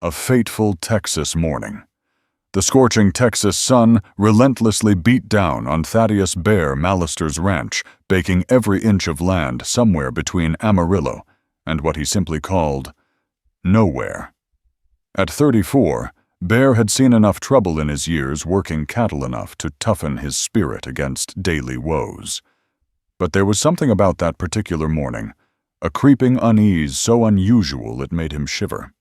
A fateful Texas morning. The scorching Texas sun relentlessly beat down on Thaddius Bear Mallister's ranch, baking every inch of land somewhere between Amarillo and what he simply called nowhere. At 34, Bear had seen enough trouble in his years working cattle enough to toughen his spirit against daily woes. But there was something about that particular morning, a creeping unease so unusual it made him shiver.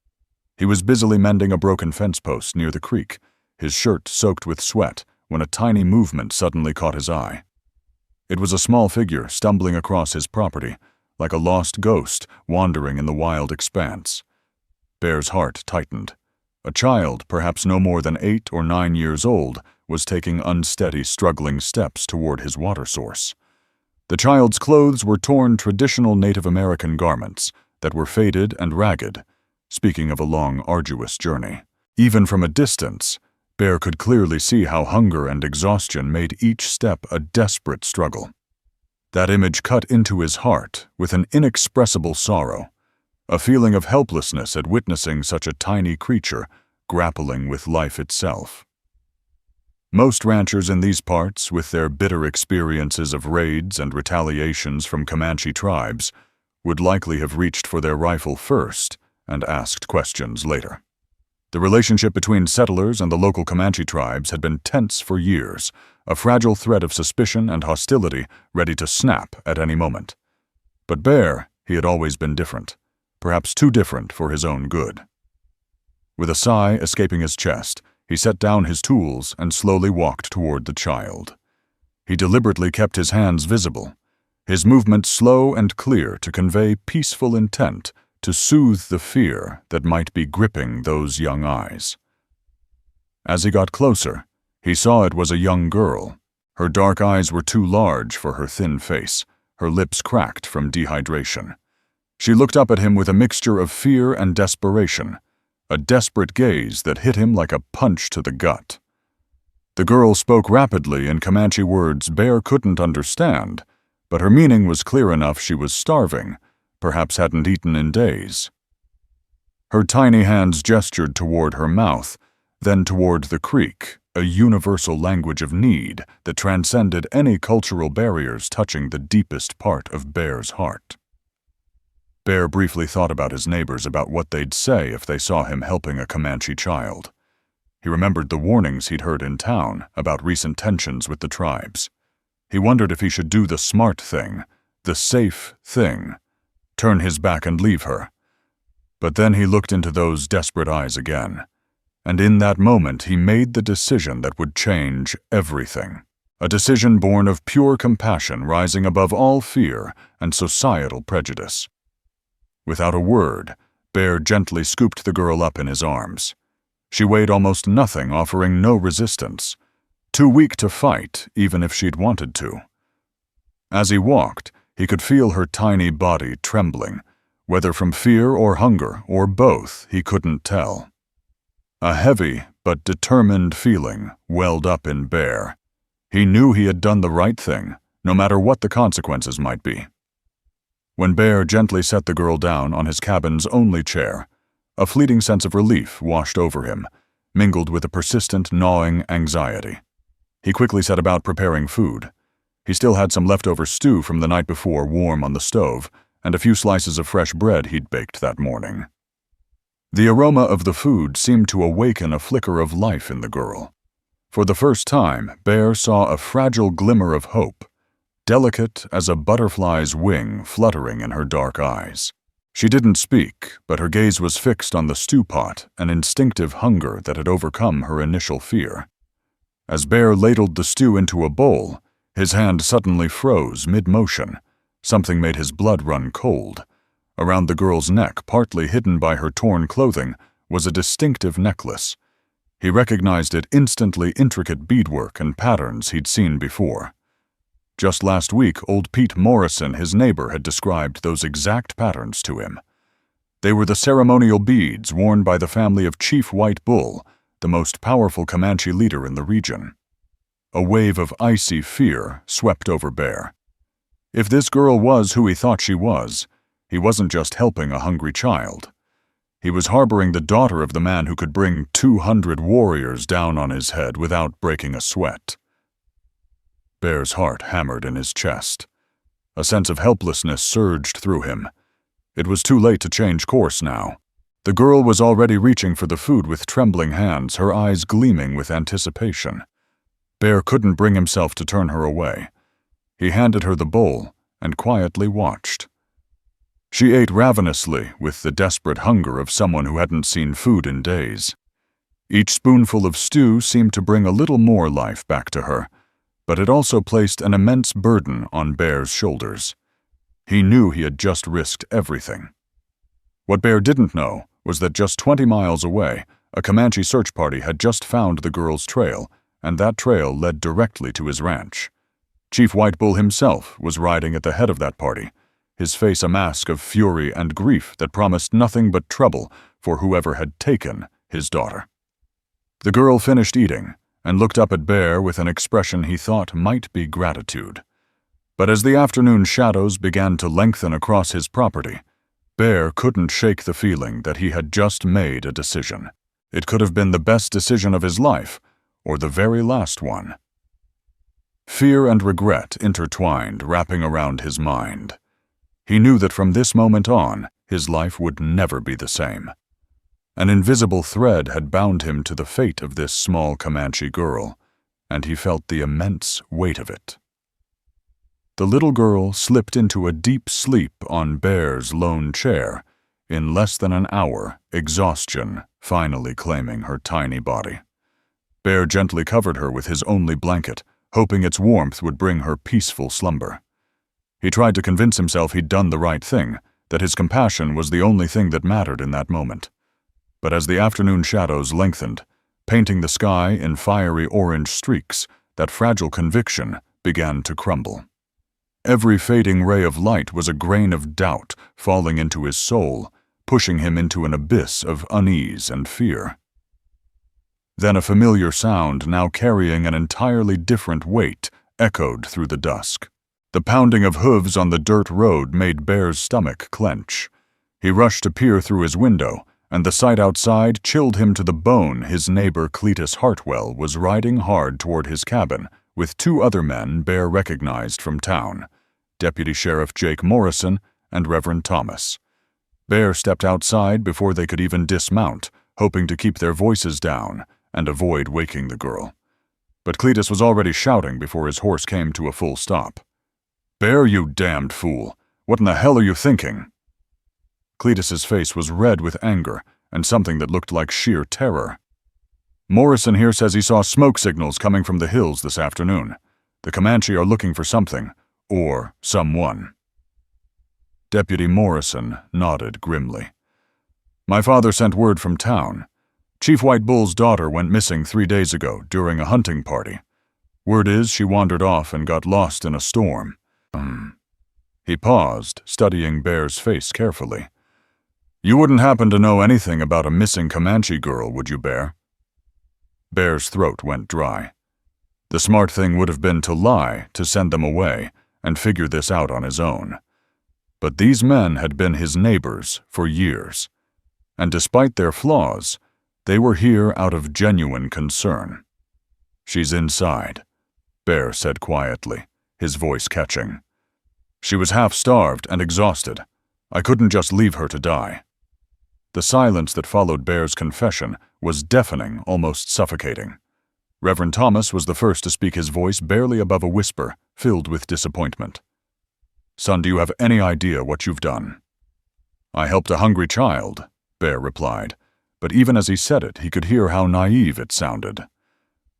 He was busily mending a broken fence post near the creek, his shirt soaked with sweat, when a tiny movement suddenly caught his eye. It was a small figure stumbling across his property, like a lost ghost wandering in the wild expanse. Bear's heart tightened. A child, perhaps no more than 8 or 9 years old, was taking unsteady, struggling steps toward his water source. The child's clothes were torn traditional Native American garments that were faded and ragged, speaking of a long, arduous journey. Even from a distance, Bear could clearly see how hunger and exhaustion made each step a desperate struggle. That image cut into his heart with an inexpressible sorrow, a feeling of helplessness at witnessing such a tiny creature grappling with life itself. Most ranchers in these parts, with their bitter experiences of raids and retaliations from Comanche tribes, would likely have reached for their rifle first and asked questions later. The relationship between settlers and the local Comanche tribes had been tense for years, a fragile thread of suspicion and hostility ready to snap at any moment. But Bear, he had always been different, perhaps too different for his own good. With a sigh escaping his chest, he set down his tools and slowly walked toward the child. He deliberately kept his hands visible, his movements slow and clear to convey peaceful intent, to soothe the fear that might be gripping those young eyes. As he got closer, he saw it was a young girl. Her dark eyes were too large for her thin face, her lips cracked from dehydration. She looked up at him with a mixture of fear and desperation, a desperate gaze that hit him like a punch to the gut. The girl spoke rapidly in Comanche words Bear couldn't understand, but her meaning was clear enough. She was starving, perhaps hadn't eaten in days. Her tiny hands gestured toward her mouth, then toward the creek, a universal language of need that transcended any cultural barriers touching the deepest part of Bear's heart. Bear briefly thought about his neighbors, about what they'd say if they saw him helping a Comanche child. He remembered the warnings he'd heard in town about recent tensions with the tribes. He wondered if he should do the smart thing, the safe thing, turn his back and leave her. But then he looked into those desperate eyes again, and in that moment he made the decision that would change everything. A decision born of pure compassion rising above all fear and societal prejudice. Without a word, Bear gently scooped the girl up in his arms. She weighed almost nothing, offering no resistance, too weak to fight even if she'd wanted to. As he walked, he could feel her tiny body trembling, whether from fear or hunger or both, he couldn't tell. A heavy but determined feeling welled up in Bear. He knew he had done the right thing, no matter what the consequences might be. When Bear gently set the girl down on his cabin's only chair, a fleeting sense of relief washed over him, mingled with a persistent, gnawing anxiety. He quickly set about preparing food. He still had some leftover stew from the night before warm on the stove, and a few slices of fresh bread he'd baked that morning. The aroma of the food seemed to awaken a flicker of life in the girl. For the first time, Bear saw a fragile glimmer of hope, delicate as a butterfly's wing fluttering in her dark eyes. She didn't speak, but her gaze was fixed on the stew pot, an instinctive hunger that had overcome her initial fear. As Bear ladled the stew into a bowl, his hand suddenly froze mid-motion. Something made his blood run cold. Around the girl's neck, partly hidden by her torn clothing, was a distinctive necklace. He recognized it instantly, intricate beadwork and patterns he'd seen before. Just last week, old Pete Morrison, his neighbor, had described those exact patterns to him. They were the ceremonial beads worn by the family of Chief White Bull, the most powerful Comanche leader in the region. A wave of icy fear swept over Bear. If this girl was who he thought she was, he wasn't just helping a hungry child. He was harboring the daughter of the man who could bring 200 warriors down on his head without breaking a sweat. Bear's heart hammered in his chest. A sense of helplessness surged through him. It was too late to change course now. The girl was already reaching for the food with trembling hands, her eyes gleaming with anticipation. Bear couldn't bring himself to turn her away. He handed her the bowl and quietly watched. She ate ravenously with the desperate hunger of someone who hadn't seen food in days. Each spoonful of stew seemed to bring a little more life back to her, but it also placed an immense burden on Bear's shoulders. He knew he had just risked everything. What Bear didn't know was that just 20 miles away, a Comanche search party had just found the girl's trail, and that trail led directly to his ranch. Chief White Bull himself was riding at the head of that party, his face a mask of fury and grief that promised nothing but trouble for whoever had taken his daughter. The girl finished eating and looked up at Bear with an expression he thought might be gratitude. But as the afternoon shadows began to lengthen across his property, Bear couldn't shake the feeling that he had just made a decision. It could have been the best decision of his life, or the very last one. Fear and regret intertwined, wrapping around his mind. He knew that from this moment on, his life would never be the same. An invisible thread had bound him to the fate of this small Comanche girl, and he felt the immense weight of it. The little girl slipped into a deep sleep on Bear's lone chair. In less than an hour, exhaustion finally claiming her tiny body. Bear gently covered her with his only blanket, hoping its warmth would bring her peaceful slumber. He tried to convince himself he'd done the right thing, that his compassion was the only thing that mattered in that moment. But as the afternoon shadows lengthened, painting the sky in fiery orange streaks, that fragile conviction began to crumble. Every fading ray of light was a grain of doubt falling into his soul, pushing him into an abyss of unease and fear. Then a familiar sound, now carrying an entirely different weight, echoed through the dusk. The pounding of hooves on the dirt road made Bear's stomach clench. He rushed to peer through his window, and the sight outside chilled him to the bone. His neighbor Cletus Hartwell was riding hard toward his cabin, with 2 other men Bear recognized from town, Deputy Sheriff Jake Morrison and Reverend Thomas. Bear stepped outside before they could even dismount, hoping to keep their voices down and avoid waking the girl. But Cletus was already shouting before his horse came to a full stop. "Bear, you damned fool! What in the hell are you thinking?" Cletus's face was red with anger and something that looked like sheer terror. "Morrison here says he saw smoke signals coming from the hills this afternoon. The Comanche are looking for something, or someone." Deputy Morrison nodded grimly. "My father sent word from town. Chief White Bull's daughter went missing 3 days ago during a hunting party. Word is she wandered off and got lost in a storm." He paused, studying Bear's face carefully. "You wouldn't happen to know anything about a missing Comanche girl, would you, Bear?" Bear's throat went dry. The smart thing would have been to lie, to send them away, and figure this out on his own. But these men had been his neighbors for years, and despite their flaws, they were here out of genuine concern. "She's inside," Bear said quietly, his voice catching. "She was half-starved and exhausted. I couldn't just leave her to die." The silence that followed Bear's confession was deafening, almost suffocating. Reverend Thomas was the first to speak, his voice barely above a whisper, filled with disappointment. "Son, do you have any idea what you've done?" "I helped a hungry child," Bear replied, but even as he said it, he could hear how naive it sounded.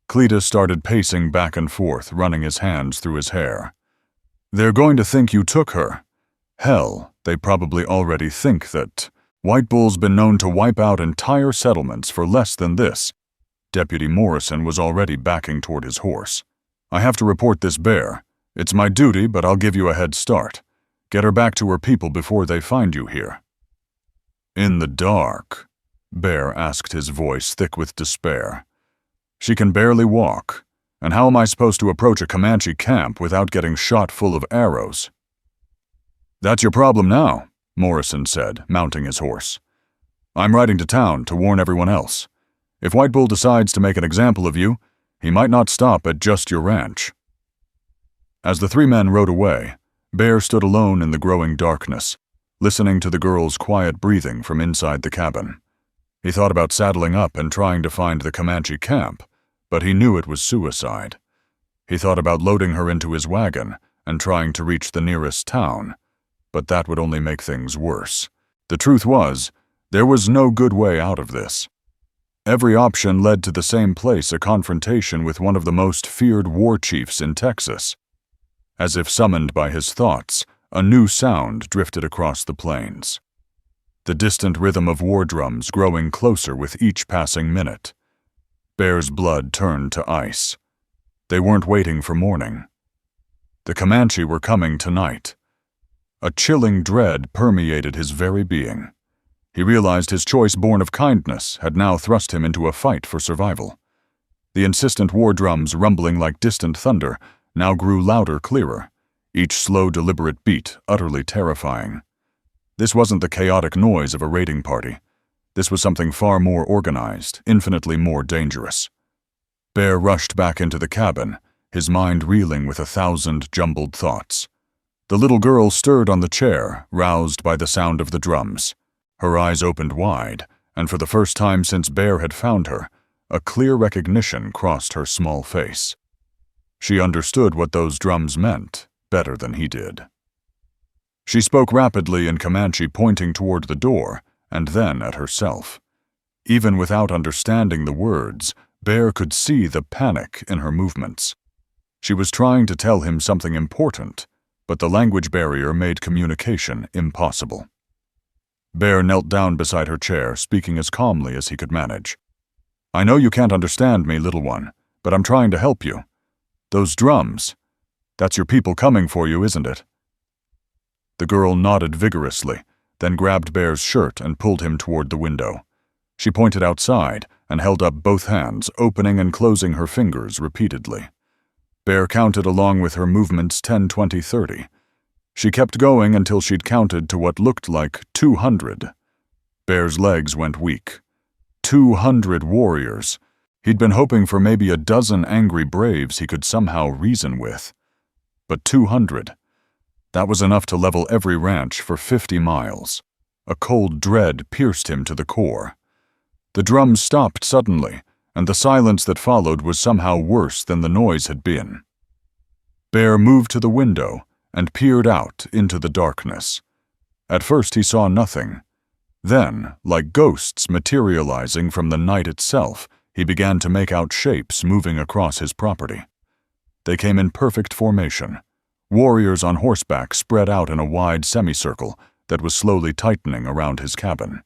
Cletus started pacing back and forth, running his hands through his hair. "They're going to think you took her. Hell, they probably already think that. White Bull's been known to wipe out entire settlements for less than this." Deputy Morrison was already backing toward his horse. "I have to report this, Bear. It's my duty, but I'll give you a head start. Get her back to her people before they find you here." "In the dark?" Bear asked, his voice thick with despair. "She can barely walk, and how am I supposed to approach a Comanche camp without getting shot full of arrows?" "That's your problem now," Morrison said, mounting his horse. I'm riding to town to warn everyone else. If White Bull decides to make an example of you, he might not stop at just your ranch." As the three men rode away, Bear stood alone in the growing darkness, listening to the girl's quiet breathing from inside the cabin. He thought about saddling up and trying to find the Comanche camp, but he knew it was suicide. He thought about loading her into his wagon and trying to reach the nearest town, but that would only make things worse. The truth was, there was no good way out of this. Every option led to the same place, a confrontation with one of the most feared war chiefs in Texas. As if summoned by his thoughts, a new sound drifted across the plains. The distant rhythm of war drums growing closer with each passing minute. Bear's blood turned to ice. They weren't waiting for morning. The Comanche were coming tonight. A chilling dread permeated his very being. He realized his choice born of kindness had now thrust him into a fight for survival. The insistent war drums, rumbling like distant thunder, now grew louder, clearer, each slow, deliberate beat utterly terrifying. This wasn't the chaotic noise of a raiding party. This was something far more organized, infinitely more dangerous. Bear rushed back into the cabin, his mind reeling with 1,000 jumbled thoughts. The little girl stirred on the chair, roused by the sound of the drums. Her eyes opened wide, and for the first time since Bear had found her, a clear recognition crossed her small face. She understood what those drums meant better than he did. She spoke rapidly in Comanche, pointing toward the door, and then at herself. Even without understanding the words, Bear could see the panic in her movements. She was trying to tell him something important, but the language barrier made communication impossible. Bear knelt down beside her chair, speaking as calmly as he could manage. "I know you can't understand me, little one, but I'm trying to help you. Those drums, that's your people coming for you, isn't it?" The girl nodded vigorously, then grabbed Bear's shirt and pulled him toward the window. She pointed outside and held up both hands, opening and closing her fingers repeatedly. Bear counted along with her movements 10, 20, 30. She kept going until she'd counted to what looked like 200. Bear's legs went weak. 200 warriors. He'd been hoping for maybe a dozen angry braves he could somehow reason with. But 200. That was enough to level every ranch for 50 miles. A cold dread pierced him to the core. The drums stopped suddenly, and the silence that followed was somehow worse than the noise had been. Bear moved to the window and peered out into the darkness. At first he saw nothing. Then, like ghosts materializing from the night itself, he began to make out shapes moving across his property. They came in perfect formation. Warriors on horseback spread out in a wide semicircle that was slowly tightening around his cabin.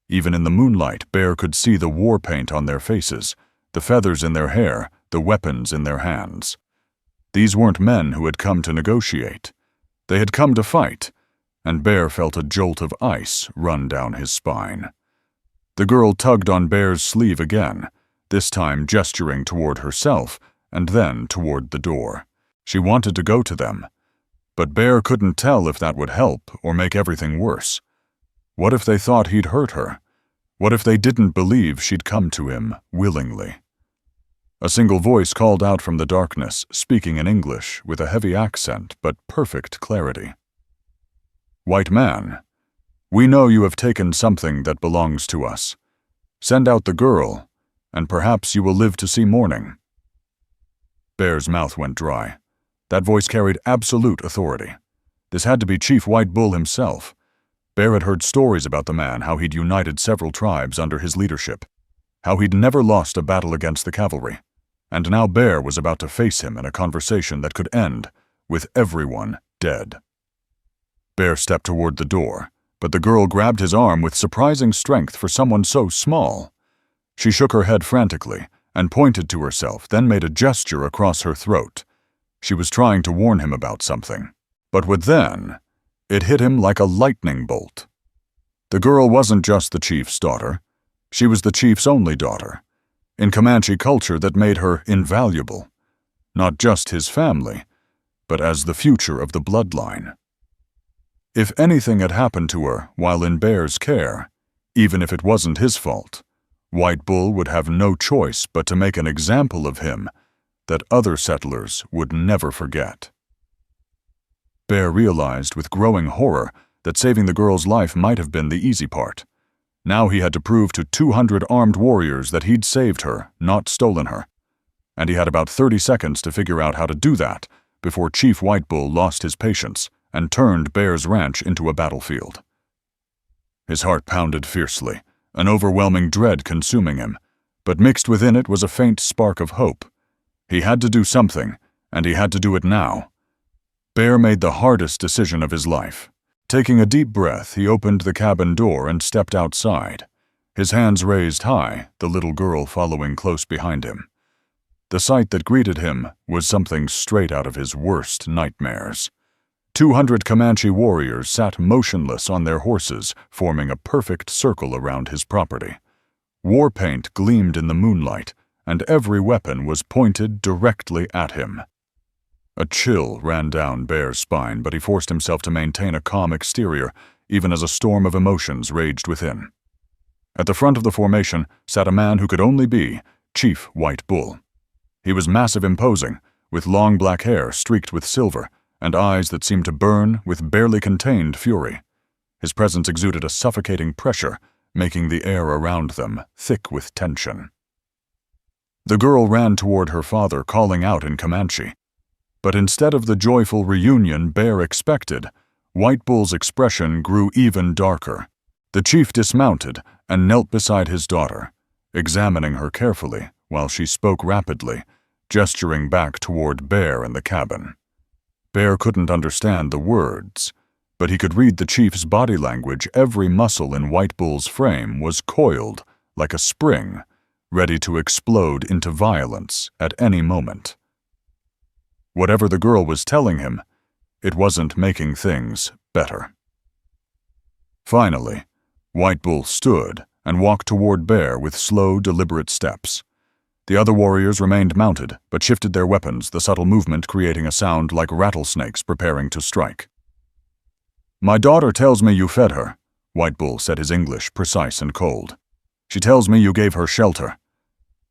Even in the moonlight, Bear could see the war paint on their faces, the feathers in their hair, the weapons in their hands. These weren't men who had come to negotiate. They had come to fight, and Bear felt a jolt of ice run down his spine. The girl tugged on Bear's sleeve again, this time gesturing toward herself and then toward the door. She wanted to go to them, but Bear couldn't tell if that would help or make everything worse. What if they thought he'd hurt her? What if they didn't believe she'd come to him willingly? A single voice called out from the darkness, speaking in English with a heavy accent but perfect clarity. "White man, we know you have taken something that belongs to us. Send out the girl, and perhaps you will live to see morning." Bear's mouth went dry. That voice carried absolute authority. This had to be Chief White Bull himself. Bear had heard stories about the man, how he'd united several tribes under his leadership, how he'd never lost a battle against the cavalry. And now Bear was about to face him in a conversation that could end with everyone dead. Bear stepped toward the door, but the girl grabbed his arm with surprising strength for someone so small. She shook her head frantically and pointed to herself, then made a gesture across her throat. She was trying to warn him about something. But then, it hit him like a lightning bolt. The girl wasn't just the chief's daughter. She was the chief's only daughter. In Comanche culture, that made her invaluable. Not just his family, but as the future of the bloodline. If anything had happened to her while in Bear's care, Even if it wasn't his fault, White Bull would have no choice but to make an example of him that other settlers would never forget. Bear realized with growing horror that saving the girl's life might have been the easy part. Now he had to prove to 200 armed warriors that he'd saved her, not stolen her. And he had about 30 seconds to figure out how to do that before Chief White Bull lost his patience and turned Bear's ranch into a battlefield. His heart pounded fiercely, an overwhelming dread consuming him, but mixed within it was a faint spark of hope. He had to do something, and he had to do it now. Bear made the hardest decision of his life. Taking a deep breath, he opened the cabin door and stepped outside, his hands raised high, the little girl following close behind him. The sight that greeted him was something straight out of his worst nightmares. 200 Comanche warriors sat motionless on their horses, forming a perfect circle around his property. War paint gleamed in the moonlight, and every weapon was pointed directly at him. A chill ran down Bear's spine, but he forced himself to maintain a calm exterior, even as a storm of emotions raged within. At the front of the formation sat a man who could only be Chief White Bull. He was massive imposing, with long black hair streaked with silver, and eyes that seemed to burn with barely contained fury. His presence exuded a suffocating pressure, making the air around them thick with tension. The girl ran toward her father, calling out in Comanche. But instead of the joyful reunion Bear expected, White Bull's expression grew even darker. The chief dismounted and knelt beside his daughter, examining her carefully while she spoke rapidly, gesturing back toward Bear and the cabin. Bear couldn't understand the words, but he could read the chief's body language. Every muscle in White Bull's frame was coiled like a spring, ready to explode into violence at any moment. Whatever the girl was telling him, it wasn't making things better. Finally, White Bull stood and walked toward Bear with slow, deliberate steps. The other warriors remained mounted, but shifted their weapons, the subtle movement creating a sound like rattlesnakes preparing to strike. "My daughter tells me you fed her," White Bull said, his English precise and cold. "She tells me you gave her shelter."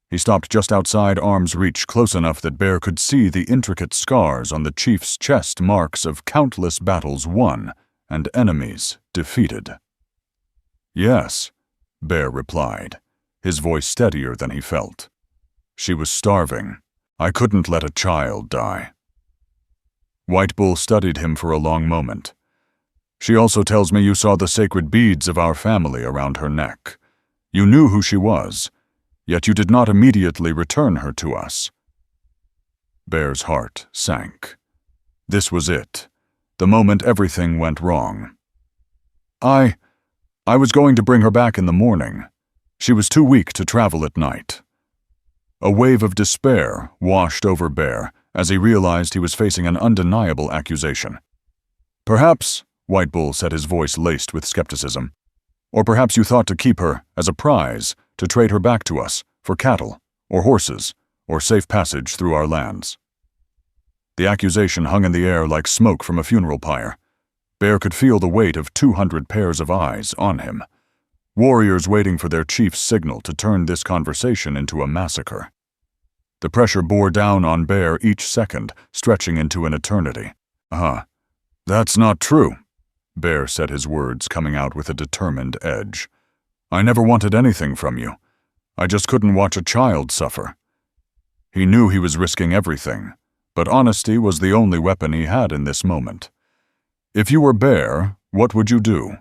He stopped just outside arm's reach, close enough that Bear could see the intricate scars on the chief's chest, marks of countless battles won and enemies defeated. "Yes," Bear replied, his voice steadier than he felt. "She was starving. I couldn't let a child die." White Bull studied him for a long moment. "She also tells me you saw the sacred beads of our family around her neck. You knew who she was, yet you did not immediately return her to us." Bear's heart sank. This was it, the moment everything went wrong. I was going to bring her back in the morning. She was too weak to travel at night." A wave of despair washed over Bear as he realized he was facing an undeniable accusation. "Perhaps," White Bull said, his voice laced with skepticism, "or perhaps you thought to keep her as a prize, to trade her back to us for cattle, or horses, or safe passage through our lands." The accusation hung in the air like smoke from a funeral pyre. Bear could feel the weight of 200 pairs of eyes on him, warriors waiting for their chief's signal to turn this conversation into a massacre. The pressure bore down on Bear each second, stretching into an eternity. That's not true," Bear said, his words coming out with a determined edge. "I never wanted anything from you. I just couldn't watch a child suffer." He knew he was risking everything, but honesty was the only weapon he had in this moment. "If you were Bear, what would you do?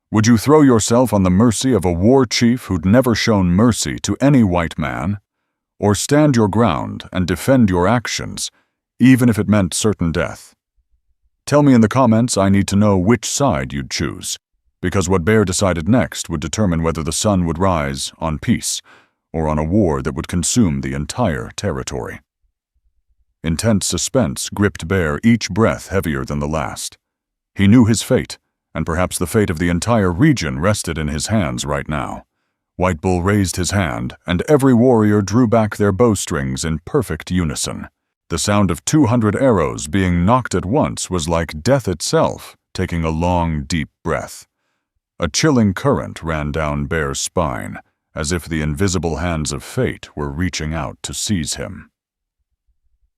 Would you throw yourself on the mercy of a war chief who'd never shown mercy to any white man? Or stand your ground and defend your actions, even if it meant certain death? Tell me in the comments. I need to know which side you'd choose, because what Bear decided next would determine whether the sun would rise on peace or on a war that would consume the entire territory. Intense suspense gripped Bear, each breath heavier than the last. He knew his fate, and perhaps the fate of the entire region rested in his hands right now. White Bull raised his hand, and every warrior drew back their bowstrings in perfect unison. The sound of 200 arrows being knocked at once was like death itself, taking a long, deep breath. A chilling current ran down Bear's spine, as if the invisible hands of fate were reaching out to seize him.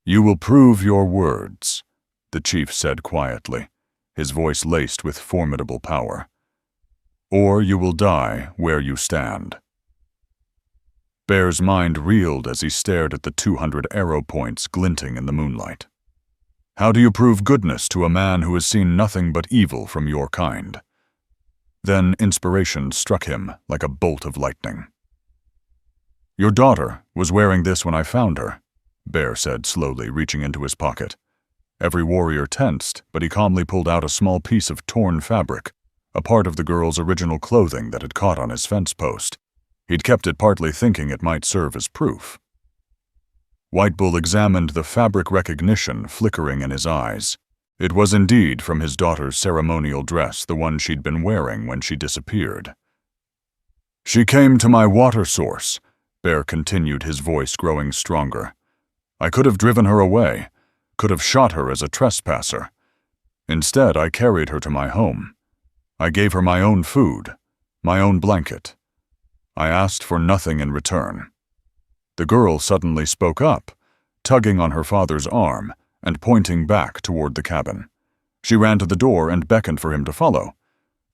"You will prove your words," the chief said quietly, his voice laced with formidable power. "Or you will die where you stand." Bear's mind reeled as he stared at the 200 arrow points glinting in the moonlight. "How do you prove goodness to a man who has seen nothing but evil from your kind?" Then inspiration struck him like a bolt of lightning. "Your daughter was wearing this when I found her," Bear said slowly, reaching into his pocket. Every warrior tensed, but he calmly pulled out a small piece of torn fabric, a part of the girl's original clothing that had caught on his fence post. He'd kept it partly thinking it might serve as proof. White Bull examined the fabric recognition flickering in his eyes. It was indeed from his daughter's ceremonial dress, the one she'd been wearing when she disappeared. "She came to my water source," Bear continued, his voice growing stronger. "I could have driven her away, could have shot her as a trespasser. Instead, I carried her to my home. I gave her my own food, my own blanket. I asked for nothing in return." The girl suddenly spoke up, tugging on her father's arm and pointing back toward the cabin. She ran to the door and beckoned for him to follow.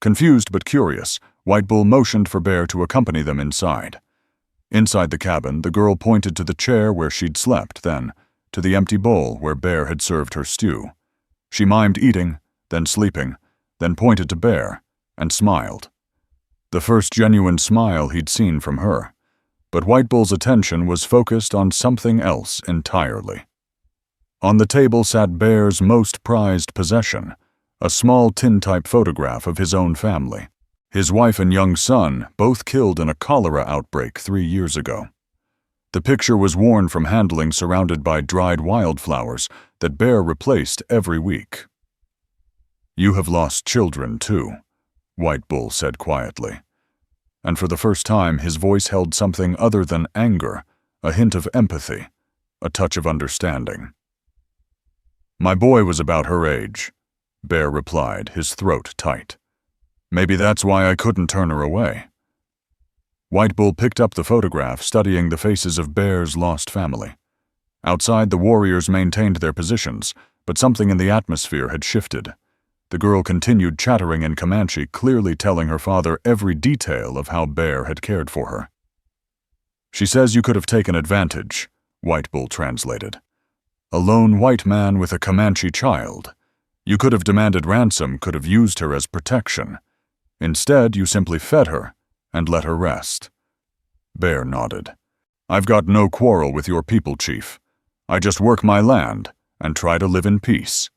Confused but curious, White Bull motioned for Bear to accompany them inside. Inside the cabin, the girl pointed to the chair where she'd slept, then to the empty bowl where Bear had served her stew. She mimed eating, then sleeping, then pointed to Bear, and smiled. The first genuine smile he'd seen from her. But White Bull's attention was focused on something else entirely. On the table sat Bear's most prized possession, a small tin-type photograph of his own family. His wife and young son, both killed in a cholera outbreak 3 years ago. The picture was worn from handling, surrounded by dried wildflowers that Bear replaced every week. "You have lost children, too," White Bull said quietly. And for the first time, his voice held something other than anger, a hint of empathy, a touch of understanding. "My boy was about her age," Bear replied, his throat tight. "Maybe that's why I couldn't turn her away." White Bull picked up the photograph, studying the faces of Bear's lost family. Outside, the warriors maintained their positions, but something in the atmosphere had shifted. The girl continued chattering in Comanche, clearly telling her father every detail of how Bear had cared for her. "She says you could have taken advantage," White Bull translated. "A lone white man with a Comanche child. You could have demanded ransom, could have used her as protection. Instead, you simply fed her and let her rest." Bear nodded. "I've got no quarrel with your people, Chief. I just work my land and try to live in peace."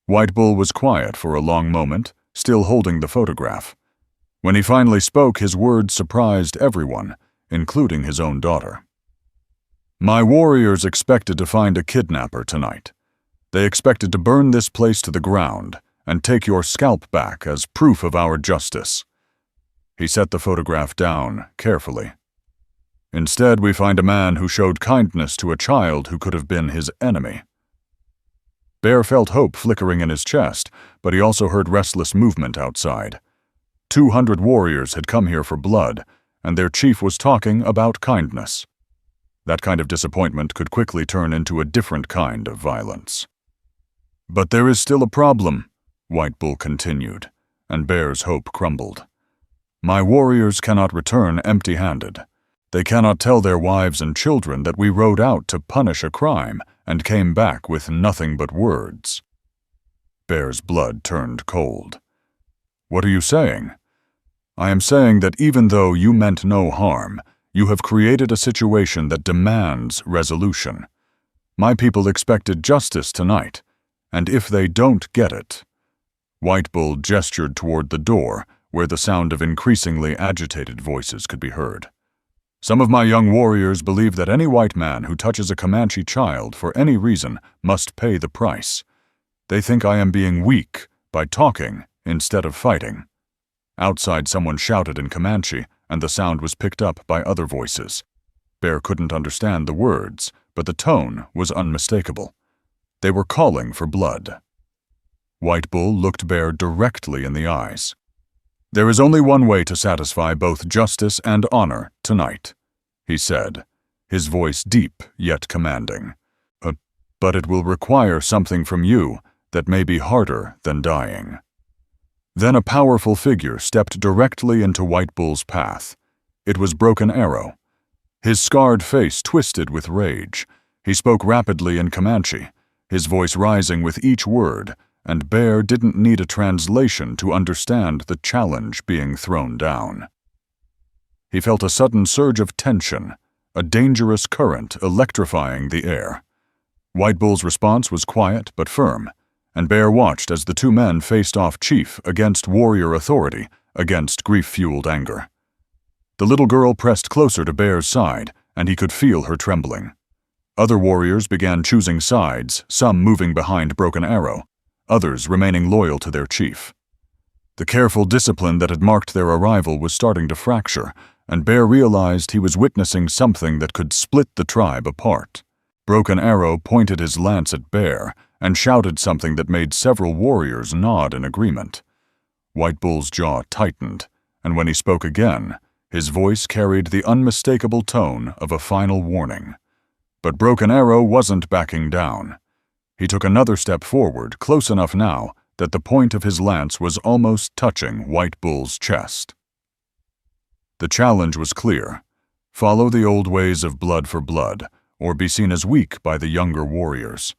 White Bull was quiet for a long moment, still holding the photograph. When he finally spoke, his words surprised everyone, including his own daughter. "My warriors expected to find a kidnapper tonight. They expected to burn this place to the ground and take your scalp back as proof of our justice." He set the photograph down carefully. "Instead, we find a man who showed kindness to a child who could have been his enemy." Bear felt hope flickering in his chest, but he also heard restless movement outside. 200 warriors had come here for blood, and their chief was talking about kindness. That kind of disappointment could quickly turn into a different kind of violence. "But there is still a problem," White Bull continued, and Bear's hope crumbled. "My warriors cannot return empty-handed. They cannot tell their wives and children that we rode out to punish a crime and came back with nothing but words." Bear's blood turned cold. "What are you saying?" "I am saying that even though you meant no harm, you have created a situation that demands resolution. My people expected justice tonight, and if they don't get it—" White Bull gestured toward the door, where the sound of increasingly agitated voices could be heard. "Some of my young warriors believe that any white man who touches a Comanche child for any reason must pay the price. They think I am being weak by talking instead of fighting." Outside, someone shouted in Comanche, and the sound was picked up by other voices. Bear couldn't understand the words, but the tone was unmistakable. They were calling for blood. White Bull looked Bear directly in the eyes. "There is only one way to satisfy both justice and honor tonight," he said, his voice deep yet commanding. But it will require something from you that may be harder than dying." Then a powerful figure stepped directly into White Bull's path. It was Broken Arrow. His scarred face twisted with rage. He spoke rapidly in Comanche, his voice rising with each word, and Bear didn't need a translation to understand the challenge being thrown down. He felt a sudden surge of tension, a dangerous current electrifying the air. White Bull's response was quiet but firm, and Bear watched as the two men faced off chief against warrior authority, against grief-fueled anger. The little girl pressed closer to Bear's side, and he could feel her trembling. Other warriors began choosing sides, some moving behind Broken Arrow, others remaining loyal to their chief. The careful discipline that had marked their arrival was starting to fracture, and Bear realized he was witnessing something that could split the tribe apart. Broken Arrow pointed his lance at Bear and shouted something that made several warriors nod in agreement. White Bull's jaw tightened, and when he spoke again, his voice carried the unmistakable tone of a final warning. But Broken Arrow wasn't backing down. He took another step forward, close enough now that the point of his lance was almost touching White Bull's chest. The challenge was clear: follow the old ways of blood for blood, or be seen as weak by the younger warriors.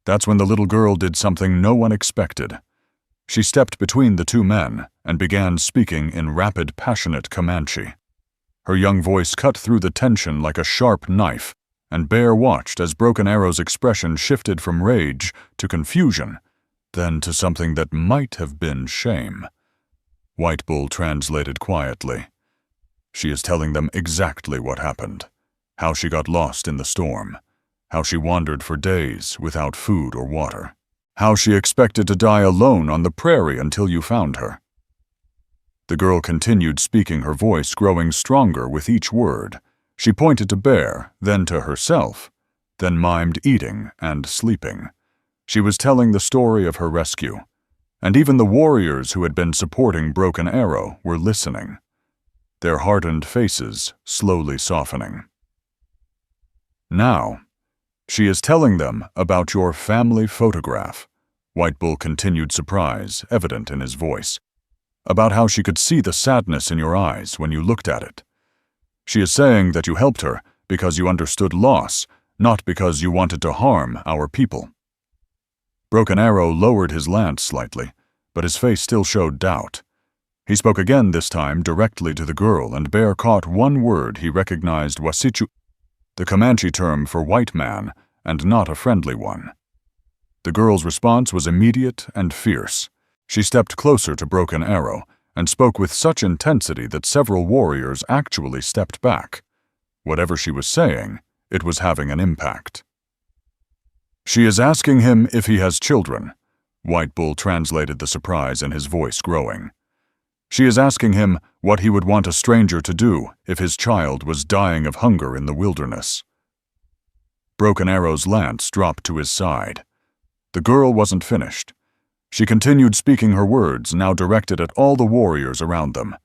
That's when the little girl did something no one expected. She stepped between the two men and began speaking in rapid, passionate Comanche. Her young voice cut through the tension like a sharp knife, and Bear watched as Broken Arrow's expression shifted from rage to confusion, then to something that might have been shame. White Bull translated quietly. "She is telling them exactly what happened. How she got lost in the storm, how she wandered for days without food or water, how she expected to die alone on the prairie until you found her." The girl continued speaking, her voice growing stronger with each word. She pointed to Bear, then to herself, then mimed eating and sleeping. She was telling the story of her rescue, and even the warriors who had been supporting Broken Arrow were listening, their hardened faces slowly softening. "Now, she is telling them about your family photograph," White Bull continued, surprise evident in his voice, "about how she could see the sadness in your eyes when you looked at it. She is saying that you helped her because you understood loss, not because you wanted to harm our people." Broken Arrow lowered his lance slightly, but his face still showed doubt. He spoke again, this time directly to the girl, and Bear caught one word he recognized: wasichu, the Comanche term for white man, and not a friendly one. The girl's response was immediate and fierce. She stepped closer to Broken Arrow and spoke with such intensity that several warriors actually stepped back. Whatever she was saying, it was having an impact. "She is asking him if he has children," White Bull translated, the surprise in his voice growing. "She is asking him what he would want a stranger to do if his child was dying of hunger in the wilderness." Broken Arrow's lance dropped to his side. The girl wasn't finished. She continued speaking, her words now directed at all the warriors around them.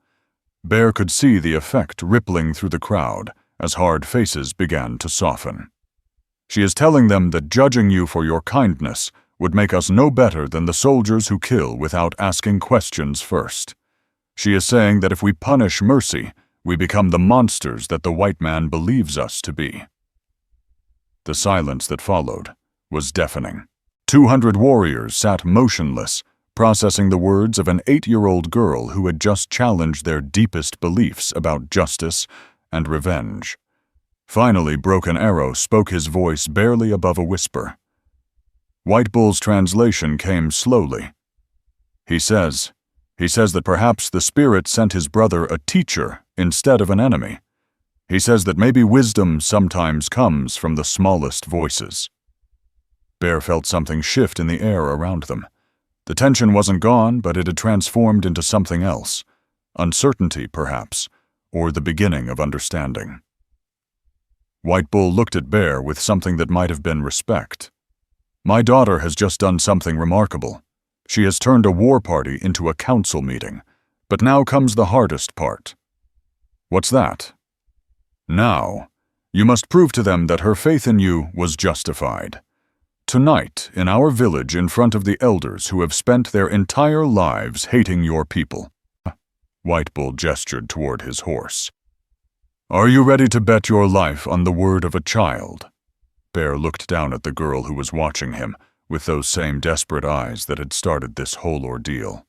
Bear could see the effect rippling through the crowd as hard faces began to soften. "She is telling them that judging you for your kindness would make us no better than the soldiers who kill without asking questions first. She is saying that if we punish mercy, we become the monsters that the white man believes us to be." The silence that followed was deafening. 200 warriors sat motionless, processing the words of an 8-year-old girl who had just challenged their deepest beliefs about justice and revenge. Finally, Broken Arrow spoke, his voice barely above a whisper. White Bull's translation came slowly. He says that perhaps the spirit sent his brother a teacher instead of an enemy. He says that maybe wisdom sometimes comes from the smallest voices." Bear felt something shift in the air around them. The tension wasn't gone, but it had transformed into something else. Uncertainty, perhaps, or the beginning of understanding. White Bull looked at Bear with something that might have been respect. "My daughter has just done something remarkable. She has turned a war party into a council meeting, But now comes the hardest part. What's that? Now, you must prove to them that her faith in you was justified. Tonight, in our village, in front of the elders who have spent their entire lives hating your people. White Bull gestured toward his horse. Are you ready to bet your life on the word of a child? Bear looked down at the girl who was watching him with those same desperate eyes that had started this whole ordeal.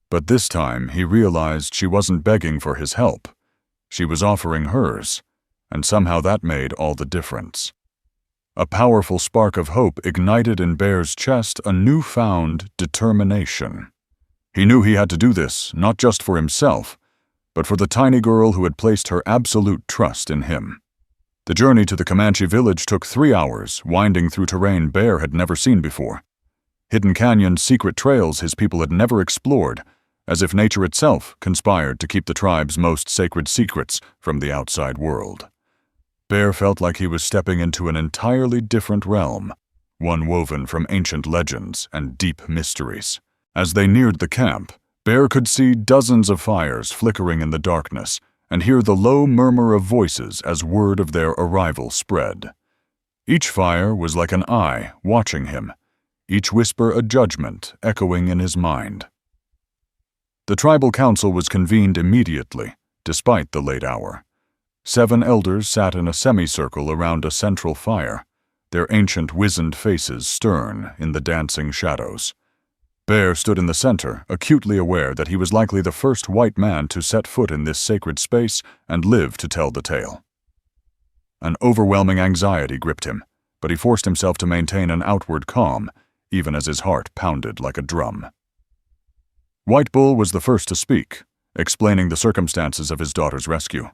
But this time he realized she wasn't begging for his help. She was offering hers, and somehow that made all the difference. A powerful spark of hope ignited in Bear's chest a newfound determination. He knew he had to do this, not just for himself, but for the tiny girl who had placed her absolute trust in him. The journey to the Comanche village took 3 hours, winding through terrain Bear had never seen before. Hidden canyons, secret trails his people had never explored, as if nature itself conspired to keep the tribe's most sacred secrets from the outside world. Bear felt like he was stepping into an entirely different realm, one woven from ancient legends and deep mysteries. As they neared the camp, Bear could see dozens of fires flickering in the darkness and hear the low murmur of voices as word of their arrival spread. Each fire was like an eye watching him, each whisper a judgment echoing in his mind. The tribal council was convened immediately, despite the late hour. 7 elders sat in a semicircle around a central fire, their ancient wizened faces stern in the dancing shadows. Bear stood in the center, acutely aware that he was likely the first white man to set foot in this sacred space and live to tell the tale. An overwhelming anxiety gripped him, but he forced himself to maintain an outward calm, even as his heart pounded like a drum. White Bull was the first to speak, explaining the circumstances of his daughter's rescue.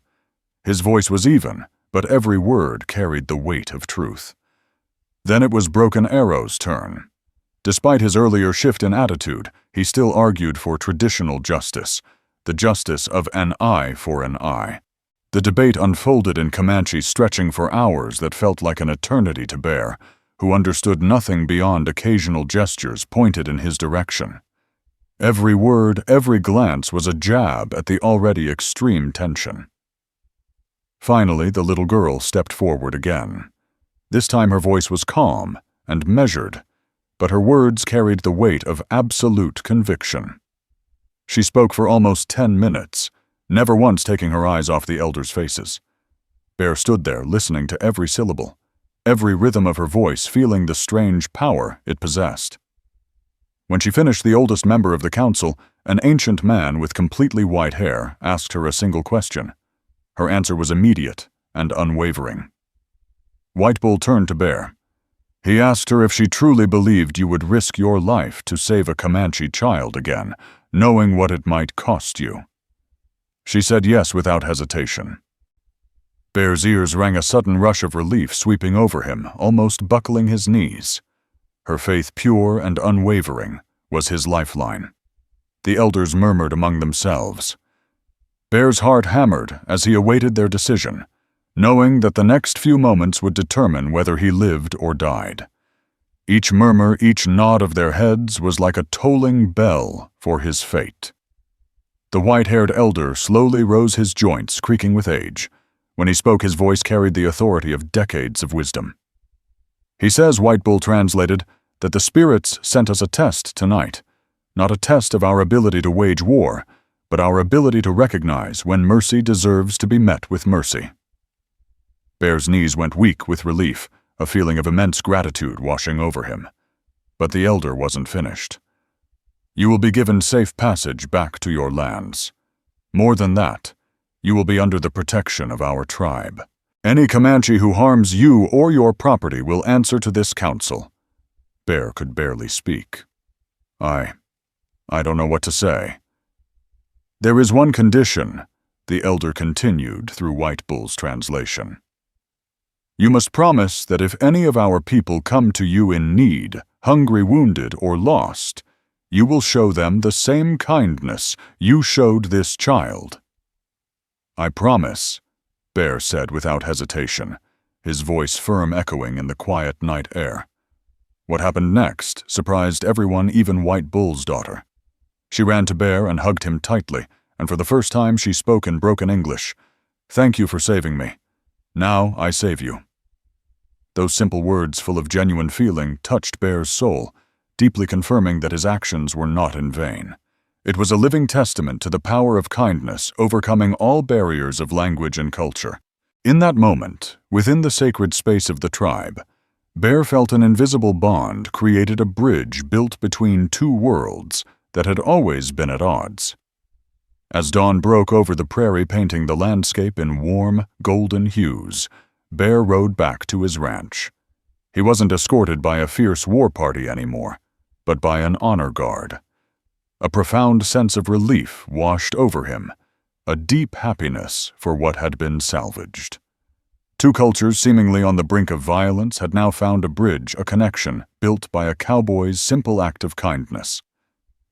His voice was even, but every word carried the weight of truth. Then it was Broken Arrow's turn. Despite his earlier shift in attitude, he still argued for traditional justice, the justice of an eye for an eye. The debate unfolded in Comanche, stretching for hours that felt like an eternity to Bear, who understood nothing beyond occasional gestures pointed in his direction. Every word, every glance was a jab at the already extreme tension. Finally, the little girl stepped forward again. This time her voice was calm and measured, but her words carried the weight of absolute conviction. She spoke for almost 10 minutes, never once taking her eyes off the elders' faces. Bear stood there, listening to every syllable, every rhythm of her voice, feeling the strange power it possessed. When she finished, the oldest member of the council, an ancient man with completely white hair, asked her a single question. Her answer was immediate and unwavering. White Bull turned to Bear. He asked her if she truly believed you would risk your life to save a Comanche child again, knowing what it might cost you. She said yes without hesitation. Bear's ears rang a sudden rush of relief sweeping over him, almost buckling his knees. Her faith, pure and unwavering, was his lifeline. The elders murmured among themselves. Bear's heart hammered as he awaited their decision, knowing that the next few moments would determine whether he lived or died. Each murmur, each nod of their heads was like a tolling bell for his fate. The white-haired elder slowly rose, his joints creaking with age. When he spoke, his voice carried the authority of decades of wisdom. He says, White Bull translated, that the spirits sent us a test tonight, not a test of our ability to wage war, but our ability to recognize when mercy deserves to be met with mercy. Bear's knees went weak with relief, a feeling of immense gratitude washing over him. But the elder wasn't finished. You will be given safe passage back to your lands. More than that, you will be under the protection of our tribe. Any Comanche who harms you or your property will answer to this council. Bear could barely speak. I don't know what to say. There is one condition, the elder continued through White Bull's translation. You must promise that if any of our people come to you in need, hungry, wounded, or lost, you will show them the same kindness you showed this child. I promise, Bear said without hesitation, his voice firm echoing in the quiet night air. What happened next surprised everyone, even White Bull's daughter. She ran to Bear and hugged him tightly, and for the first time she spoke in broken English. "Thank you for saving me. Now I save you." Those simple words, full of genuine feeling, touched Bear's soul, deeply confirming that his actions were not in vain. It was a living testament to the power of kindness overcoming all barriers of language and culture. In that moment, within the sacred space of the tribe, Bear felt an invisible bond created, a bridge built between two worlds that had always been at odds. As dawn broke over the prairie, painting the landscape in warm, golden hues, Bear rode back to his ranch. He wasn't escorted by a fierce war party anymore, but by an honor guard. A profound sense of relief washed over him, a deep happiness for what had been salvaged. Two cultures seemingly on the brink of violence had now found a bridge, a connection, built by a cowboy's simple act of kindness.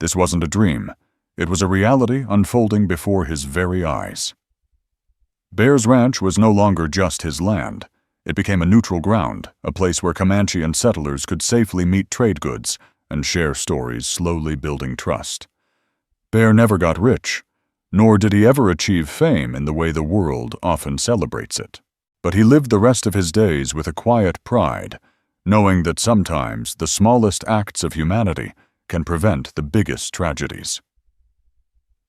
This wasn't a dream. It was a reality unfolding before his very eyes. Bear's ranch was no longer just his land. It became a neutral ground, a place where Comanche and settlers could safely meet trade goods and share stories, slowly building trust. Bear never got rich, nor did he ever achieve fame in the way the world often celebrates it. But he lived the rest of his days with a quiet pride, knowing that sometimes the smallest acts of humanity can prevent the biggest tragedies.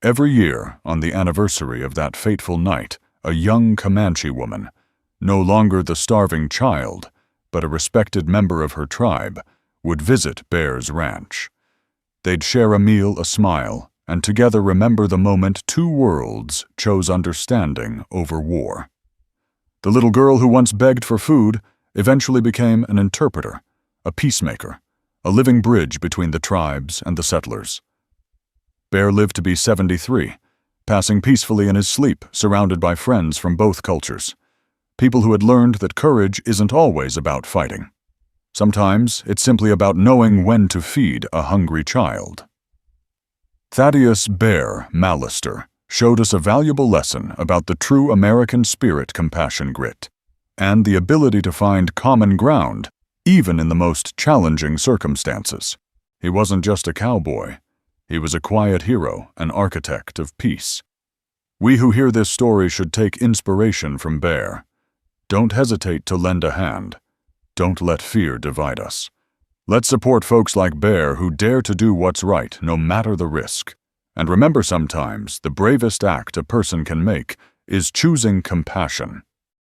Every year, on the anniversary of that fateful night, a young Comanche woman, no longer the starving child, but a respected member of her tribe, would visit Bear's ranch. They'd share a meal, a smile, and together remember the moment two worlds chose understanding over war. The little girl who once begged for food eventually became an interpreter, a peacemaker, a living bridge between the tribes and the settlers. Bear lived to be 73, passing peacefully in his sleep, surrounded by friends from both cultures. People who had learned that courage isn't always about fighting. Sometimes it's simply about knowing when to feed a hungry child. Thaddius "Bear" Mallister showed us a valuable lesson about the true American spirit, compassion, grit, and the ability to find common ground even in the most challenging circumstances. He wasn't just a cowboy. He was a quiet hero, an architect of peace. We who hear this story should take inspiration from Bear. Don't hesitate to lend a hand. Don't let fear divide us. Let's support folks like Bear who dare to do what's right, no matter the risk. And remember, sometimes the bravest act a person can make is choosing compassion.